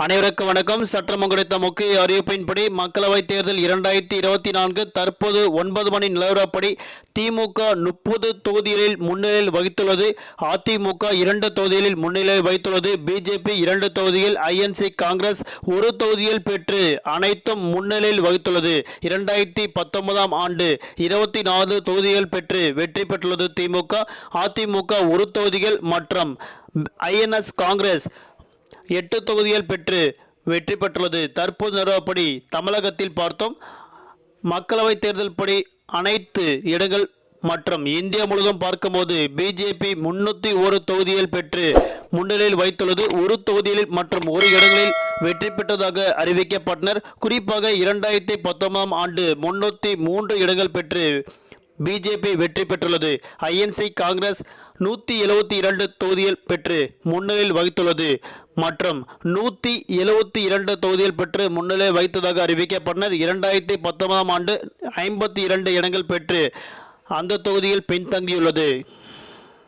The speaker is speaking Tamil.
அனைவருக்கும் வணக்கம். சற்றம் கிடைத்த முக்கிய அறிவிப்பின்படி மக்களவைத் தேர்தல் 2024 தற்போது 9 மணி நிலவரப்படி திமுக 30 தொகுதிகளில் முன்னிலையில் வகித்துள்ளது. அதிமுக 2 தொகுதிகளில் முன்னிலையில் வகித்துள்ளது. பிஜேபி 2 தொகுதியில், ஐஎன்சி காங்கிரஸ் 1 தொகுதியில் பெற்று அனைத்தும் முன்னிலையில் வகித்துள்ளது. 2019 ஆண்டு 24 தொகுதிகள் பெற்று வெற்றி பெற்றுள்ளது திமுக. அதிமுக 1 தொகுதிகள் மற்றும் ஐஎன்எஸ் காங்கிரஸ் 8 தொகுதிகள் பெற்று வெற்றி பெற்றுள்ளது. தற்போது நிலவரப்படி தமிழகத்தில் பார்த்தோம். மக்களவைத் தேர்தல் படி அனைத்து இடங்கள் மற்றும் இந்தியா முழுவதும் பார்க்கும்போது பிஜேபி 301 தொகுதிகள் பெற்று முன்னிலையில் வைத்துள்ளது. 1 தொகுதியில் மற்றும் 1 இடங்களில் வெற்றி பெற்றதாக அறிவிக்கப்பட்டனர். குறிப்பாக 2019 ஆண்டு 303 இடங்கள் பெற்று பிஜேபி வெற்றி பெற்றுள்ளது. ஐஎன்சி காங்கிரஸ் 172 தொகுதிகள் பெற்று முன்னிலையில் வகித்துள்ளது மற்றும் 172 தொகுதிகள் பெற்று முன்னிலை வைத்ததாக அறிவிக்கப்பட்டனர். 2019 ஆண்டு 52 இடங்கள் பெற்று அந்த தொகுதியில் பின்தங்கியுள்ளது.